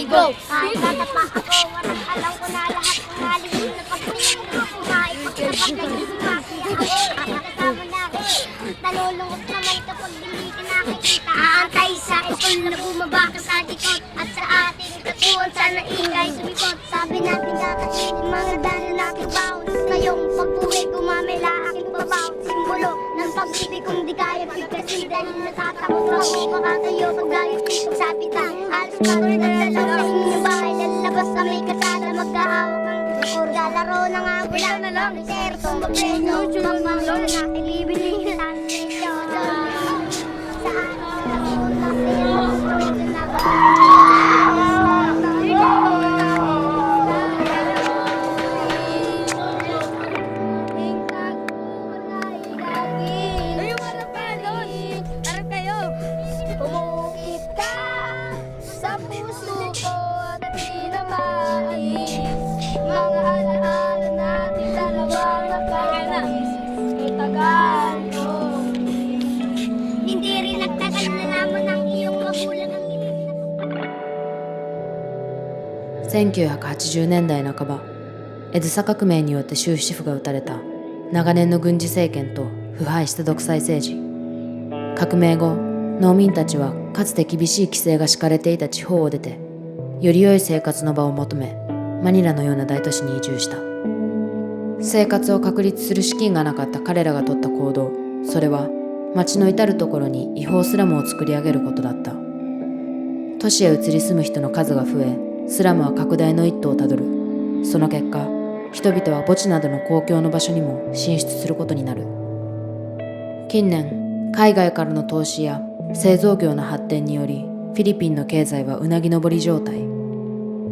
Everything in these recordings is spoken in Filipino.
go! Bata pa ako, walang alam ko na lahat ng halihim na pagpili ko kumain. Pagkakagaling sumakaya ako, nakakasama na ako. Nalulungkot naman kapag hindi ka nakikita. Aantay sa ipon na bumaba ka sa likod. At sa ating katuan, sana ingay sumikot. Sabi natin kakainin mga dana na kibaw. Ngayong pag-uwi, gumamela aking babaw. Simbolo ng pag-ibig kung di kaya pagkasin. Dahil natatakot ako, baka kayo pag-ayos. Sabi ta, alas pa rin ang dalaw sa inyong bahay. Lalabas sa may kasala, mag-aawak ang bukur. Lalaro na nga, wala na lang. Sir, tumabeno, mamalo na ilibili sa inyo. Sa akin, sa akin, sa hindi rin nagtagal na naman ang iyong magulang ang1980年代半ば、エズサ革命によって終止符が打たれた長年の軍事政権と腐敗した独裁政治。革命後、農民たちはかつて厳しい規制が敷かれていた地方を出て、より良い生活の場を求め、マニラのような大都市に移住した。生活を確立する資金がなかった彼らが取った行動、それは町の至るところに違法スラムを作り上げることだった。都市へ移り住む人の数が増え、スラムは拡大の一途をたどる。その結果、人々は墓地などの公共の場所にも進出することになる。近年、海外からの投資や製造業の発展により、フィリピンの経済はうなぎ登り状態。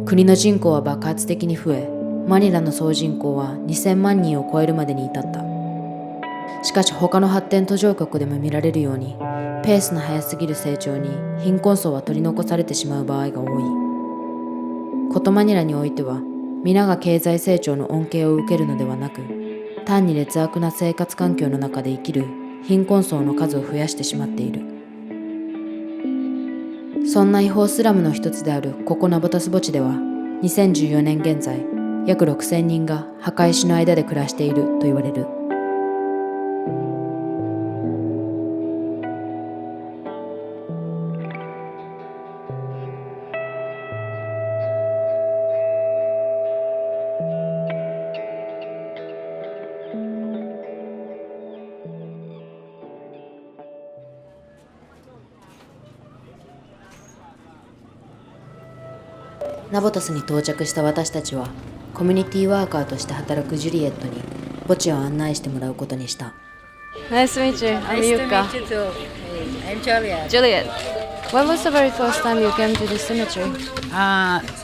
国の人口は爆発的に増え、マニラの総人口は2000万人を超えるまでに至った。しかし他の発展途上国でも見られるように、ペースの速すぎる成長に貧困層は取り残されてしまう場合が多い。ことマニラにおいては、皆が経済成長の恩恵を受けるのではなく、単に劣悪な生活環境の中で生きる貧困層の数を増やしてしまっている。そんな違法スラムの一つであるココナボタス墓地では、2014年現在、約6000人が墓石の間で暮らしていると言われる。ナボタスに到着した私たちは、コミュニティワーカーとして働くジュリエットに墓地を案内してもらうことにした。Nice to meet you. I'm Yuka. Nice to meet you too. I'm Juliet. Juliet. When was the very first time you came to this cemetery?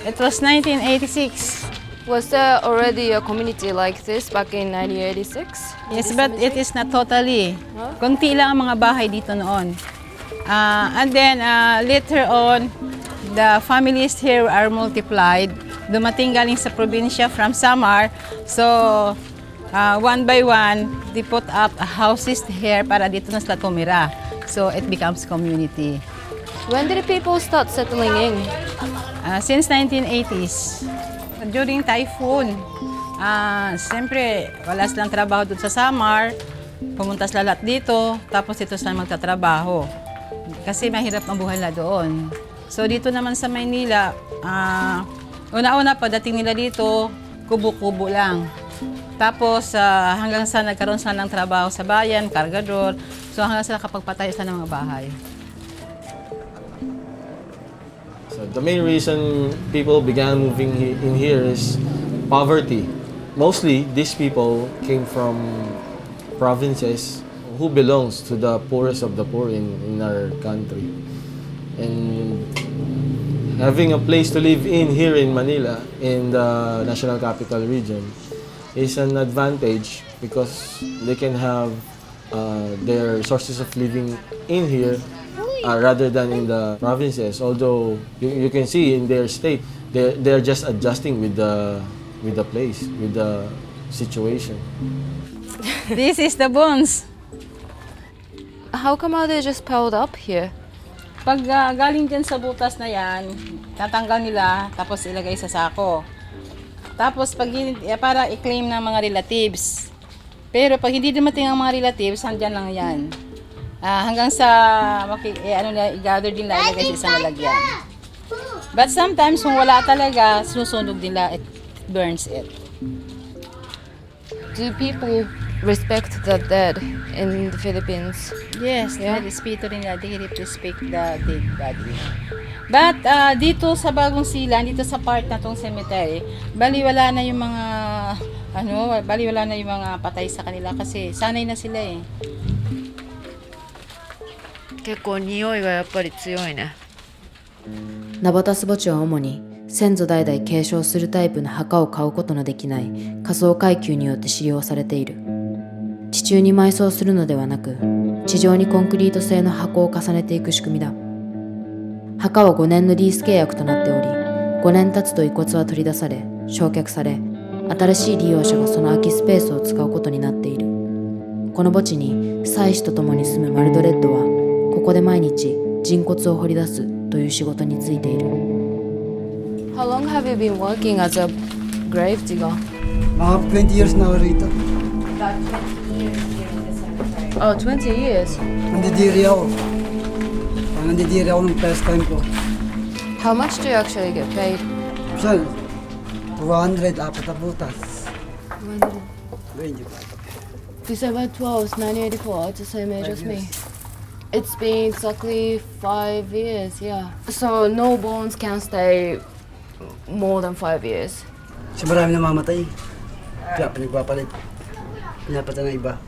It was 1986. Was there already a community like this back in 1986? Yes, but it is not totally. Konti lang ang mga bahay dito noon. And then later on, the families here are multiplied. Dumating galing sa probinsya from Samar. So, one by one, they put up houses here para dito na sila tumira. So, it becomes community. When did people start settling in? Since 1980s. During typhoon, siyempre, wala silang trabaho doon sa Samar. Pumunta sila lahat dito, tapos dito sila magtatrabaho. Kasi mahirap ang buhay nila doon. So dito naman sa Maynila, una-una pagdating nila dito, kubo-kubo lang. Tapos hanggang sa nagkaroon sila ng trabaho sa bayan, kargador, so hanggang sa nakapagpatay sila ng mga bahay. So the main reason people began moving in here is poverty. Mostly, these people came from provinces who belongs to the poorest of the poor in our country. And having a place to live in here in Manila, in the National Capital Region, is an advantage because they can have their sources of living in here rather than in the provinces. Although you can see in their state, they're just adjusting with the place, with the situation. This is the bones. How come are they just piled up here? Pag galing dyan sa butas na yan, tatanggal nila, tapos ilagay sa sako. Tapos para i-claim ng mga relatives. Pero pag hindi dumating ang mga relatives, handyan lang yan. Hanggang sa i-gather din nila, ilagay sa isang lalagyan. But sometimes, kung wala talaga, sinusunog nila, it burns it. Do people respect the dead in the Philippines? Yes, yeah. Espiritu rin nila, they respect the dead body. But dito sa Bagong Silang, dito sa part na tong cemetery, baliwala na yung mga baliwala na yung mga patay sa kanila kasi sanay na sila eh. 結構匂いがやっぱり強いね。ナバタス墓地は主に先祖代々継承するタイプの墓を買うことのできない仮想階級によって使用されている。地中に埋葬するのではなく、地上にコンクリート製の箱を重ねていく仕組みだ。墓は5年のリース契約となっており、5年経つと遺骨は取り出され、焼却され、新しい利用者がその空きスペースを使うことになっている。この墓地に祭司と共に住むマルドレッドは、ここで毎日人骨を掘り出すという仕事に就いている。How long have you been working as a grave digger? Mga 20 years na ako rito. Oh, 20 years. Nandidiri ako. Nandidiri ako nung first time ko. How much do you actually get paid? Saan? 200, apat na butas. 20. December 12th, 1984. It's the same age as me. It's been exactly 5 years, yeah. So no bones can stay more than 5 years. Kasi marami namamatay. Kaya pinagpapalit. Pinapatan ng iba.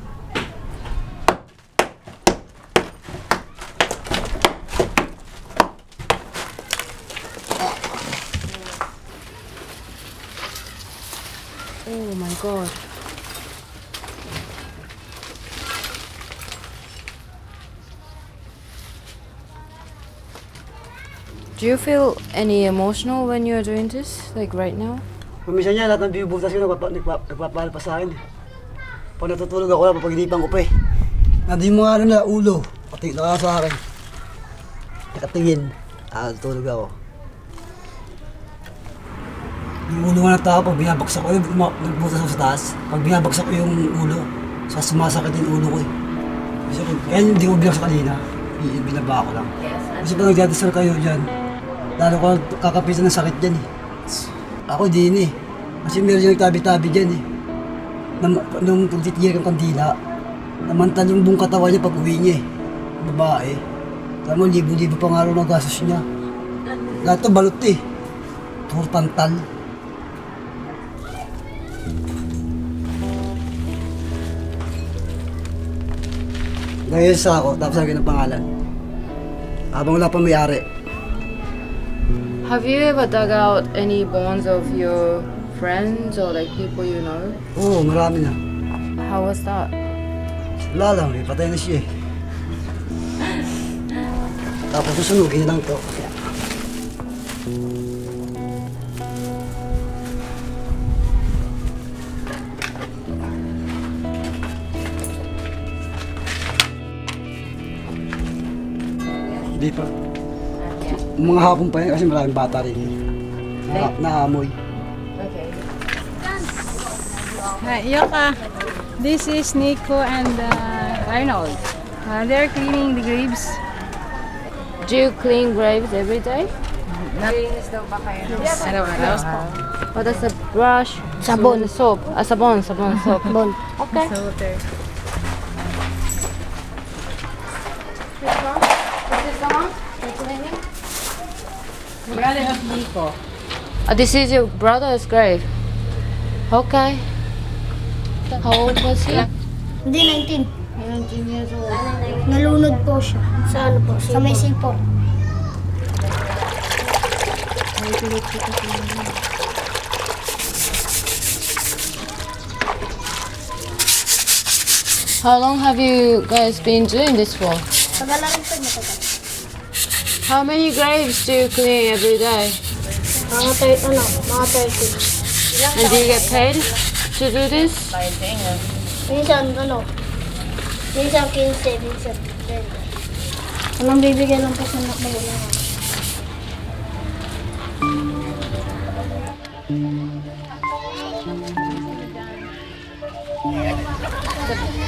Oh my god. Do you feel any emotional when you're doing this, like right now? Paminsan niya, lahat ng bibutas ko nagpapahal pa sa akin. Pag natutulog ako, napapaginipan ko pa eh. Nandun yung mga na ulo, pati naka sa akin. Nakatingin, natutulog ako. Yung ulo nga ng tao, pag binabaksak ko, nagbutas ako sa taas. Pag binabaksak ko yung ulo, sumasakit yung ulo ko eh. Kaya hindi ko binaksak kanina, binaba ko lang. Kasi pag nagdadasal kayo dyan, lalo ko kakapitan ng sakit dyan eh. Ako din eh. Kasi meron yung nagtabi-tabi dyan eh. Nung pagtitiyak ang kandila, namantal yung buong katawan niya pag uwi niya eh. Babae. Tama, libo-libo pang araw na gastos niya. Lahat ito balot eh. Puro pantal. Dahil sa ako, tapos lagyan ng pangalan. Habang wala pa may-ari. Have you ever dug out any bones of your friends or like people you know? Oo, marami na. How was that? Wala lang eh, patay na siya eh. Tapos susunugin lang to. Hindi pa. Mga hapon pa yan kasi maraming bata rin. Naamoy. Okay. Yoka, this is Nico and Arnold. They're cleaning the graves. Do you clean graves every day? Araw-araw. What is a brush? Sabon. Soap. Sabon, soap. Bon. Okay. So, there. Brother of Nico. This is your brother's grave. Okay. How old was he? Hindi, 19. 19 years old. Nalunod po siya. Sa ano po? Sa may sipon. How long have you guys been doing this for? Tagal na rin po, matagal. How many graves do you clean every day? Mga 30. And do you get paid to do this? Minsan 15, minsan 20. Walang bibigyan ng pasan na magulang.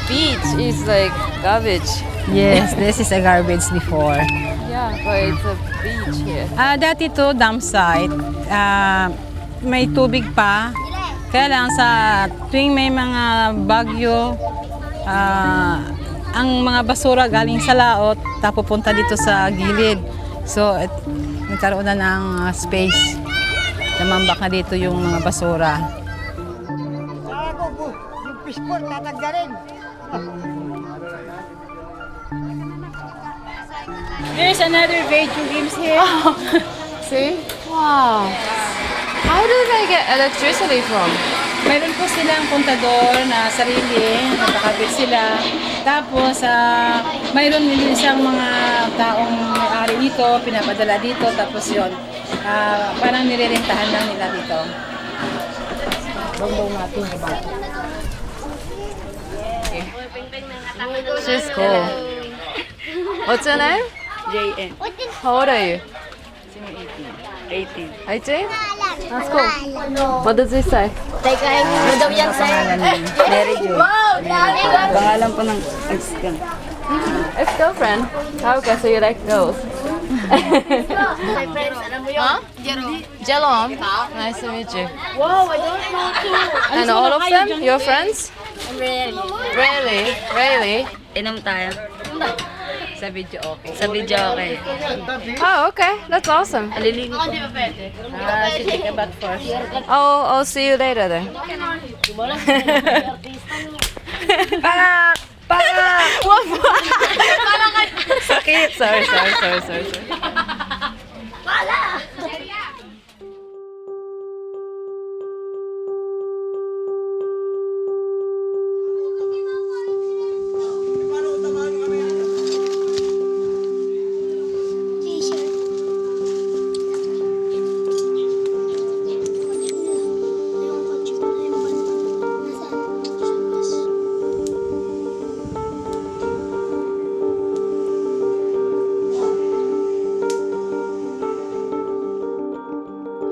Beach is like garbage. Yes, this is a garbage before. Yeah, but it's a beach here. Dati to dump site. May tubig pa. Kaya lang sa tuwing may mga bagyo, ang mga basura galing sa laot, pupunta dito sa gilid. So, nagkaroon na ng space. Namambak na dito yung mga basura. Yung fishball, tatanggalin. There's another video games here. See? Wow. How do they get electricity from? Mayroon po silang kontador na sarili, nakakabit sila. Tapos, mayroon din isang mga taong may-ari dito, pinapadala dito. Tapos yun, parang nirerentahan lang nila dito. She's cool. What's your name? JN. How old are you? 18. 18? That's cool. What does it say? Ano daw yan sa'yo? Mary Jo. Pangalan po ng ex ko. Ex-girlfriend? Okay, so you like girls. Huh? Jelom. Nice to meet you. Wow, I don't know too. And all of them? Your friends? Really? Really? Inom tayo. Sa video okay. Sa video, okay. Oh, okay. That's awesome. Aliligo ko. Should take a bath first. I'll see you later then. Sakit. Sorry.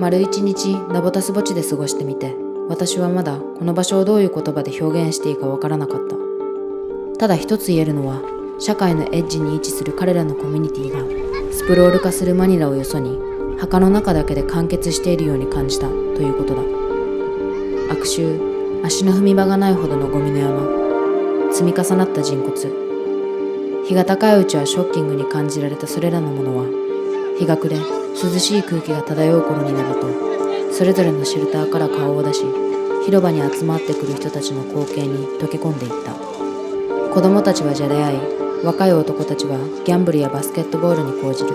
丸一日ナボタス墓地で過ごしてみて、私はまだこの場所をどういう言葉で表現していいかわからなかった。ただ一つ言えるのは、社会のエッジに位置する彼らのコミュニティがスプロール化するマニラをよそに墓の中だけで完結しているように感じたということだ。悪臭、足の踏み場がないほどのゴミの山、積み重なった人骨。日が高いうちはショッキングに感じられたそれらのものは、日が暮れ涼しい空気が漂う頃になると、それぞれのシェルターから顔を出し、広場に集まってくる人たちの光景に溶け込んでいった。子供たちはじゃれ合い、若い男たちはギャンブルやバスケットボールに講じる。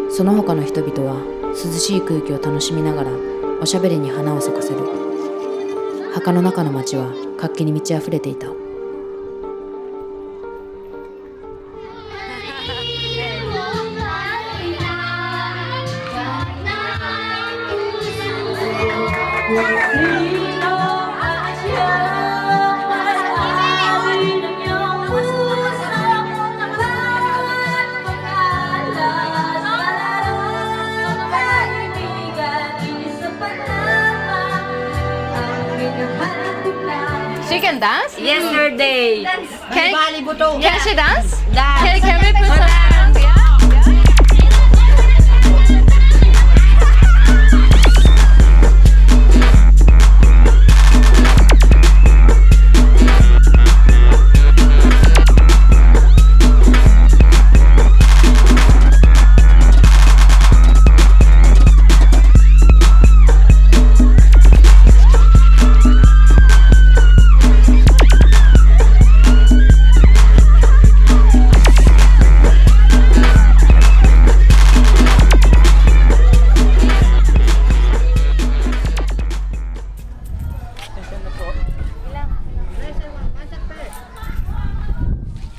その他の人々は涼しい空気を楽しみながらおしゃべりに花を咲かせる。墓の中の街は活気に満ち溢れていた。She can dance? Yesterday. Can she dance? Can we put some hands? Yeah.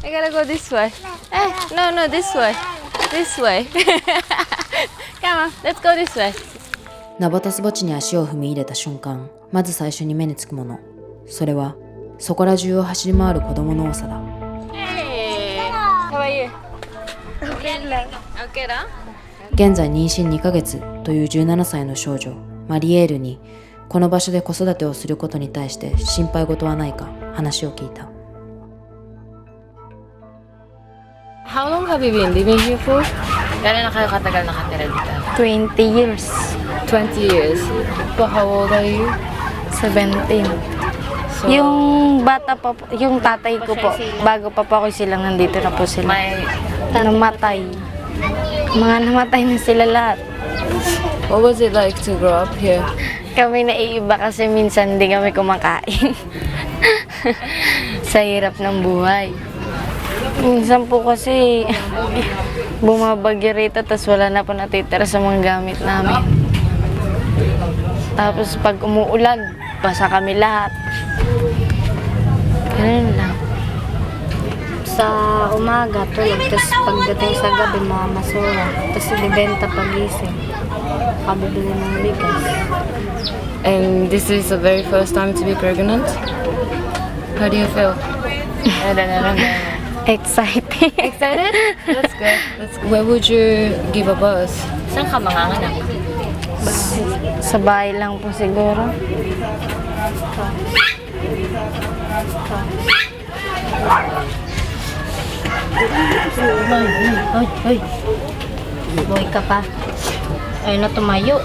I gotta go this way. No, this way. This way. Come on, let's go this way. ナボタス墓地に足を踏み入れた瞬間、まず最初に目につくもの、それはそこら中を走り回る子供の多さだ。Hey, how are you? 現在妊娠2ヶ月という17歳の少女マリエールにこの場所で子育てをすることに対して心配事はないか話を聞いた。 How long have you been living here for? Gano'n na kayo katagal nakatira dito? 20 years. 20 years. But how old are you? 17. So, Yung bata pa po, yung tatay ko po, bago pa po ako silang nandito na po sila. may... Namatay. Mga namatay na sila lahat. What was it like to grow up here? Kami naiiba kasi minsan hindi kami kumakain. Sa hirap ng buhay. Minsan po kasi bumabagyo rito tapos wala na po natitira sa mga gamit namin. Tapos pag umuulan, basa kami lahat. Ganun lang. Sa umaga, tulog. Tapos pagdating sa gabi, mga masura. Tapos ibibenta pagising. Kabibili ng bigas. And this is the very first time to be pregnant? How do you feel? I don't know. Exciting. Excited? That's good. Where would you give a birth? Saan ka manganganak? Sa bahay lang po siguro. Hoy. Boy ka pa. Ayun na tumayo.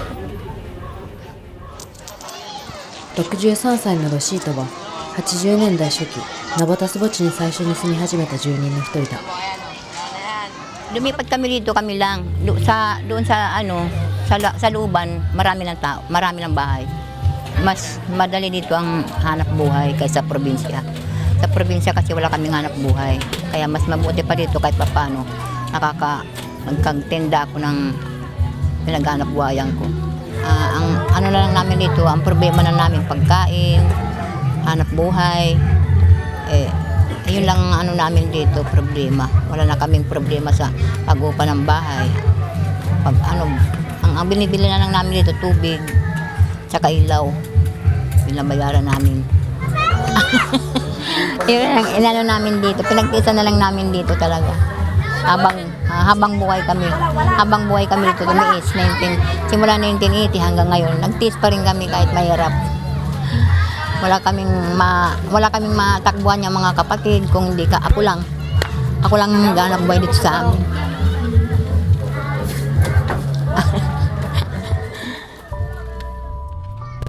63歳のロシータは80年代初期ナバタス墓地に最初に住み始めた住人の一人だ。 Lumipat kami dito, kami lang. Doon sa looban, marami ng tao, marami ng bahay. Mas madali dito ang hanap buhay kaysa probinsya. Sa probinsya kasi wala kaming hanap buhay. Kaya mas mabuti pa dito kahit paano. Magkagtenda ako ng pinaghanap buhayan ko. Ang ano na lang namin dito, ang problema na namin pagkain, hanap buhay. Yun lang ang ano namin dito, problema. Wala na kaming problema sa pag-upa ng bahay. Ang binibili na lang namin dito, tubig, tsaka ilaw. Binabayaran namin. Yun ang inano namin dito, pinagtisa na lang namin dito talaga. Habang buhay kami dito, tumiis, simula 1980 hanggang ngayon, nagtiis pa rin kami kahit mahirap. Wala kaming matakbuhan yung mga kapatid kung hindi ka, ako lang naghanap buhay dito sa amin.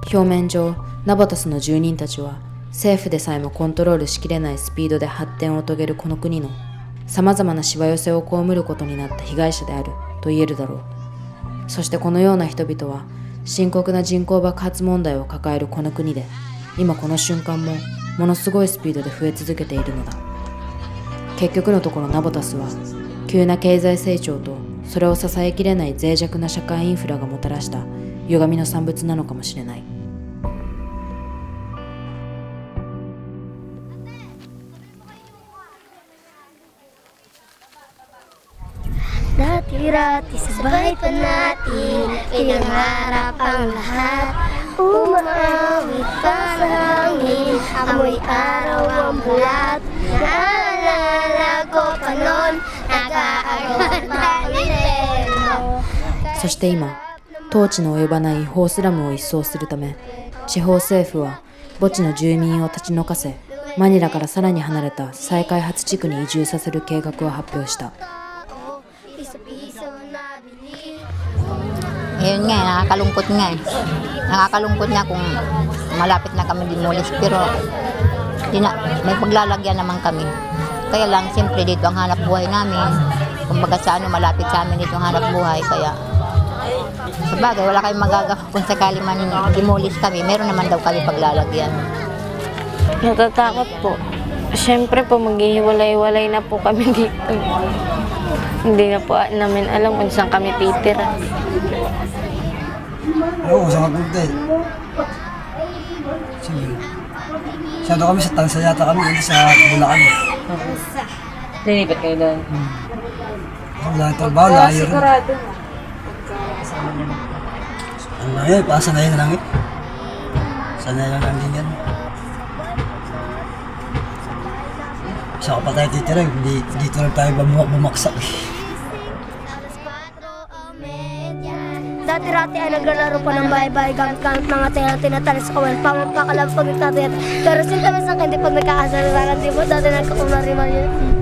表面上、ナバタスの住人たちは政府でさえもコントロールしきれないスピードで発展を遂げるこの国のさまざまなしわ寄せを被ることになった被害者であると言えるだろう。そしてこのような人々は深刻な人口爆発問題を抱えるこの国で今この瞬間もものすごいスピードで増え続けているのだ。結局のところナボタスは急な経済成長とそれを支えきれない脆弱な社会インフラがもたらした歪みの産物なのかもしれない。Dati-rati sa bahay pa natin, pinangarap ang lahat. Umawit pa sa hangin, amoy araw ang bulat. Naalala ko pa noon, nag-aaral pa ulit. そして今、統治の及ばない違法スラムを一掃するため、地方政府は墓地の住民を立ち退かせ、マニラからさらに離れた再開発地区に移住させる計画を発表した。Yun nga, nakakalungkot nga eh. Nakakalungkot nga kung malapit na kami demolish, pero may paglalagyan naman kami. Kaya lang, siyempre dito ang hanap buhay namin. Kumbaga sa malapit sa amin dito ang hanap buhay. Kaya, sabagay, wala kayong magagawa kung sakali man demolish kami. Meron naman daw kami paglalagyan. Natatakot po. Siyempre po, maghihiwalay-walay na po kami dito. Hindi na po namin alam kung saan kami titira. Oo, sa magpunta eh. Sige. Masyado kami sa Tansa yata kami, hindi sa Bulacan eh. Linipat kayo doon. Wala ang trabaho, layo rin. Ano na yun, pasanay na lang eh. Sanay lang lang din yan. Saka pa tayo titira, dito lang tayo bumaksak eh. dati ay naglalaro pa ng bahay-bahay gamit mga tinatalis sa kawan. Pamagpakalam pag nagtatayat. Pero sinta minsan hindi pag nagkakasalaran, di ba dati nagkakumariman yun.